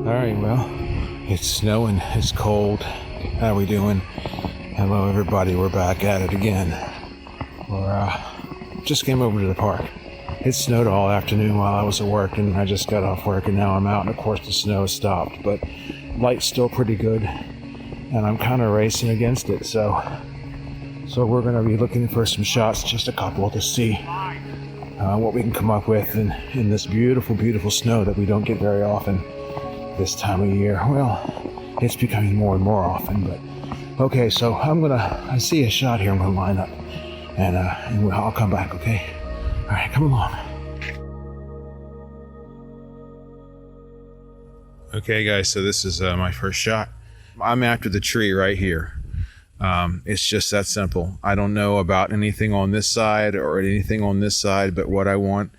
Alright, well, it's snowing, it's cold. How we doing? Hello everybody, we're back at it again. Just came over to the park. It snowed all afternoon while I was at work, and I just got off work and now I'm out, and of course the snow has stopped, but light's still pretty good, and I'm kind of racing against it, so we're going to be looking for some shots, just a couple, to see what we can come up with in this beautiful, beautiful snow that we don't get very often this time of year. Well, it's becoming more and more often, but okay, so I see a shot here I'm gonna line up, and I'll come back, okay? All right, come along. Okay, guys, so this is my first shot. I'm after the tree right here. It's just that simple. I don't know about anything on this side or anything on this side, but what I want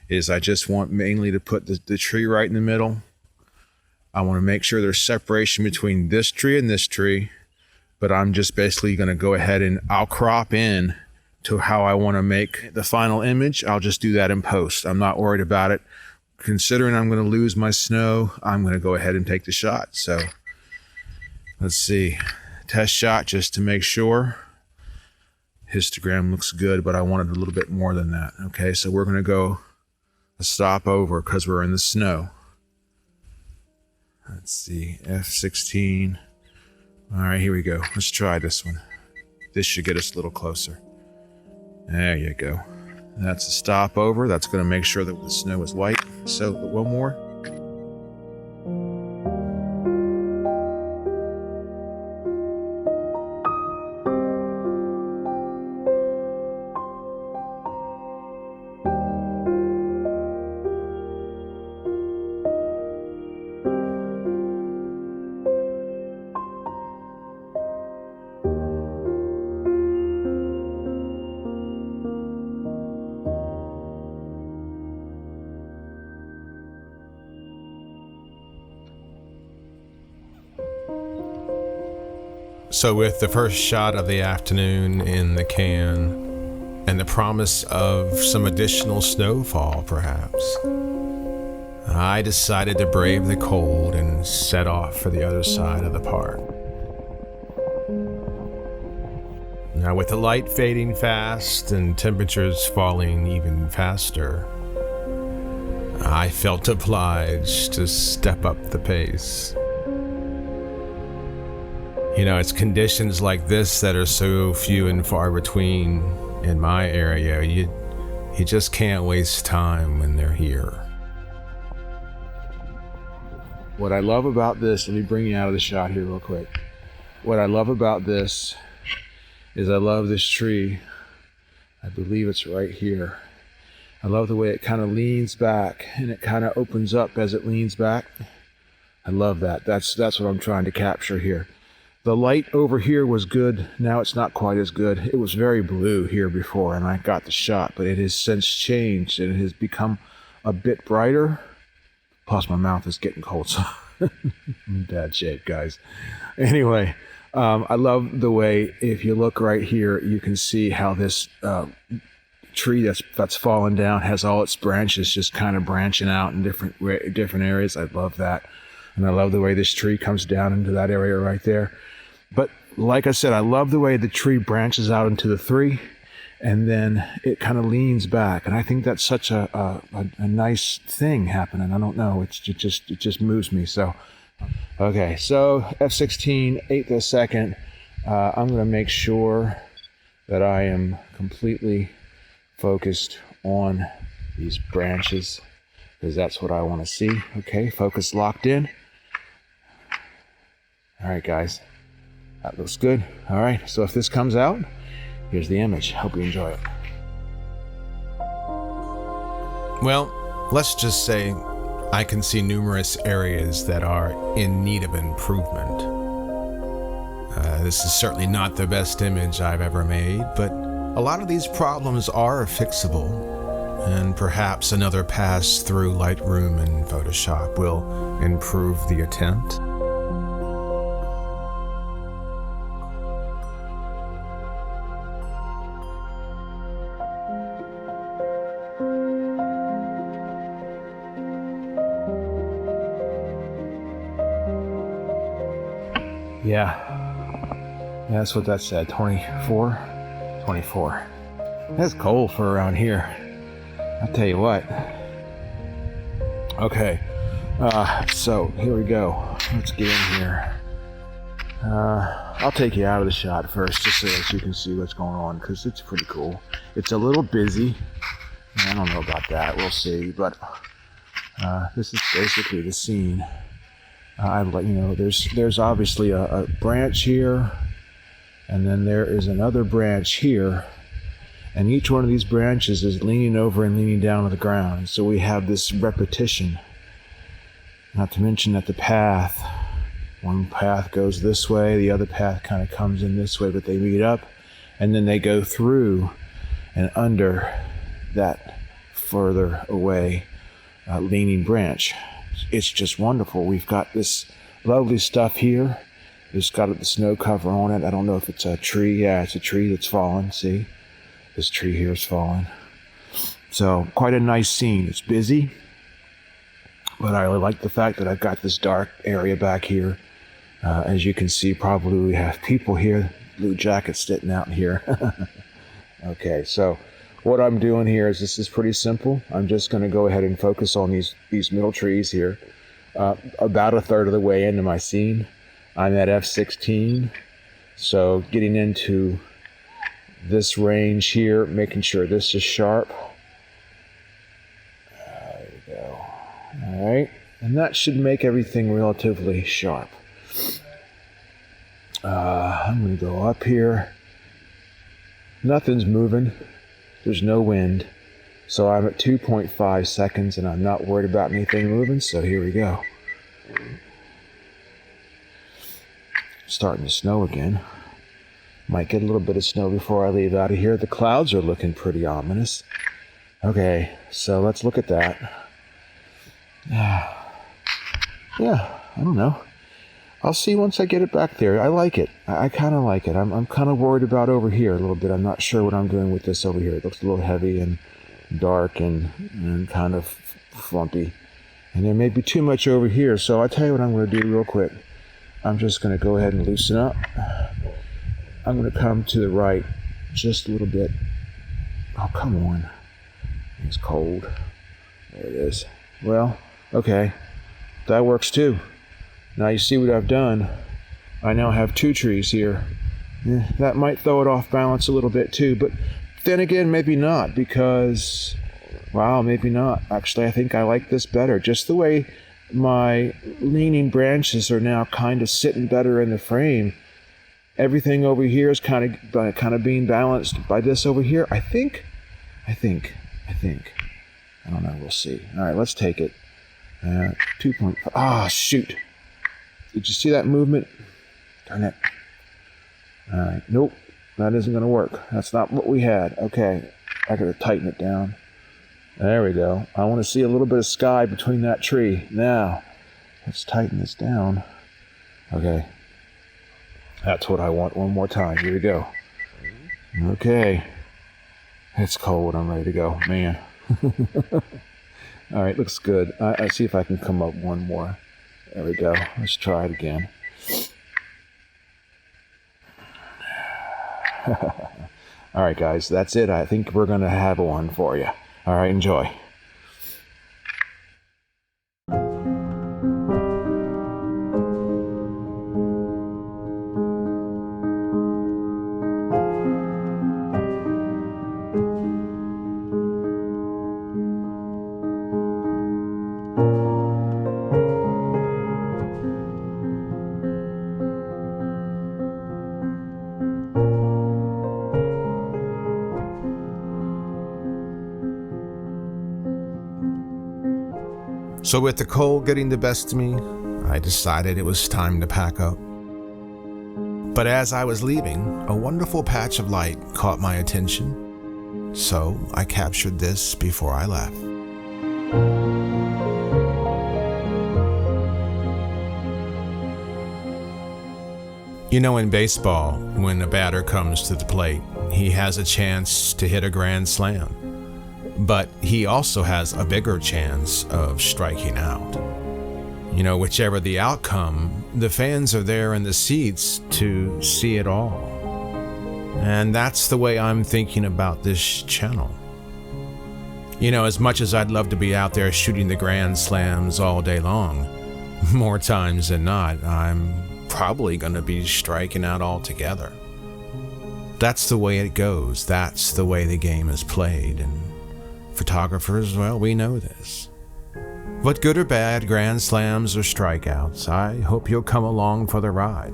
is I just want mainly to put the tree right in the middle. I want to make sure there's separation between this tree and this tree, but I'm just basically going to go ahead and I'll crop in to how I want to make the final image. I'll just do that in post. I'm not worried about it. Considering I'm going to lose my snow, I'm going to go ahead and take the shot. So let's see. Test shot just to make sure. Histogram looks good, but I wanted a little bit more than that. Okay, so we're going to go a stop over because we're in the snow. Let's see, F16. All right, here we go. Let's try this one. This should get us a little closer. There you go. That's a stop over. That's going to make sure that the snow is light. So one more. So with the first shot of the afternoon in the can, and the promise of some additional snowfall perhaps, I decided to brave the cold and set off for the other side of the park. Now with the light fading fast and temperatures falling even faster, I felt obliged to step up the pace. You know, it's conditions like this that are so few and far between in my area. You just can't waste time when they're here. What I love about this, let me bring you out of the shot here real quick. What I love about this is I love this tree. I believe it's right here. I love the way it kind of leans back and it kind of opens up as it leans back. I love that. That's what I'm trying to capture here. The light over here was good. Now it's not quite as good. It was very blue here before and I got the shot, but it has since changed and it has become a bit brighter. Plus my mouth is getting cold, so I'm in bad shape, guys. Anyway, I love the way, if you look right here, you can see how this tree that's fallen down has all its branches just kind of branching out in different areas. I love that. And I love the way this tree comes down into that area right there. But like I said, I love the way the tree branches out into the three and then it kind of leans back. And I think that's such a nice thing happening. I don't know. It just moves me. So, okay. So F16, 8th of a second. I'm going to make sure that I am completely focused on these branches because that's what I want to see. Okay. Focus locked in. All right, guys. That looks good. All right, so if this comes out, here's the image. Hope you enjoy it. Well, let's just say I can see numerous areas that are in need of improvement. This is certainly not the best image I've ever made, but a lot of these problems are fixable, and perhaps another pass through Lightroom and Photoshop will improve the attempt. Yeah, that's what that said, 24. That's cold for around here, I'll tell you what. Okay, so here we go. Let's get in here. I'll take you out of the shot first, just so that you can see what's going on, because it's pretty cool. It's a little busy. I don't know about that, we'll see, but this is basically the scene. There's obviously a branch here, and then there is another branch here, and each one of these branches is leaning over and leaning down to the ground. So we have this repetition. Not to mention that the path, one path goes this way, the other path kind of comes in this way, but they meet up, and then they go through and under that further away leaning branch. It's just wonderful. We've got this lovely stuff here. It's got the snow cover on it. I don't know if it's a tree. Yeah, it's a tree that's fallen. See? This tree here is fallen. So quite a nice scene. It's busy, but I really like the fact that I've got this dark area back here. As you can see, probably we have people here, blue jackets sitting out here. Okay, so what I'm doing here is this is pretty simple. I'm just going to go ahead and focus on these middle trees here. About a third of the way into my scene. I'm at f16, so getting into this range here, making sure this is sharp. There we go. All right, and that should make everything relatively sharp. I'm going to go up here. Nothing's moving. There's no wind. So I'm at 2.5 seconds and I'm not worried about anything moving, so here we go. Starting to snow again. Might get a little bit of snow before I leave out of here. The clouds are looking pretty ominous. Okay, so let's look at that. Yeah, I don't know. I'll see once I get it back there. I like it. I kind of like it. I'm kind of worried about over here a little bit. I'm not sure what I'm doing with this over here. It looks a little heavy and dark and kind of flumpy. And there may be too much over here. So I'll tell you what I'm going to do real quick. I'm just going to go ahead and loosen up. I'm going to come to the right just a little bit. Oh, come on. It's cold. There it is. Well, okay. That works too. Now you see what I've done. I now have two trees here. That might throw it off balance a little bit too, but then again, maybe not, because, wow, maybe not. Actually, I think I like this better. Just the way my leaning branches are now kind of sitting better in the frame. Everything over here is kind of being balanced by this over here. I think. I don't know, we'll see. All right, let's take it. 2.5. Ah, shoot. Did you see that movement? Darn it. All right. Nope. That isn't going to work. That's not what we had. Okay. I got to tighten it down. There we go. I want to see a little bit of sky between that tree. Now, let's tighten this down. Okay. That's what I want. One more time. Here we go. Okay. It's cold. I'm ready to go. Man. All right. Looks good. I see if I can come up one more. There we go. Let's try it again. All right, guys, that's it. I think we're going to have one for you. All right, enjoy. So with the cold getting the best of me, I decided it was time to pack up. But as I was leaving, a wonderful patch of light caught my attention, so I captured this before I left. You know, in baseball, when a batter comes to the plate, he has a chance to hit a grand slam. But he also has a bigger chance of striking out. Whichever the outcome, the fans are there in the seats to see it all. And that's the way I'm thinking about this channel. As much as I'd love to be out there shooting the Grand Slams all day long, more times than not, I'm probably going to be striking out altogether. That's the way it goes. That's the way the game is played. And photographers, well, we know this. But good or bad, Grand Slams or strikeouts, I hope you'll come along for the ride.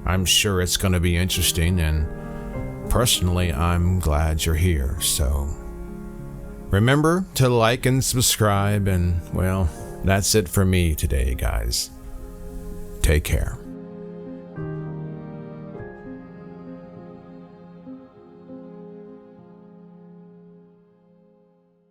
I'm sure it's going to be interesting, and personally, I'm glad you're here. So remember to like and subscribe, and well, that's it for me today, guys. Take care.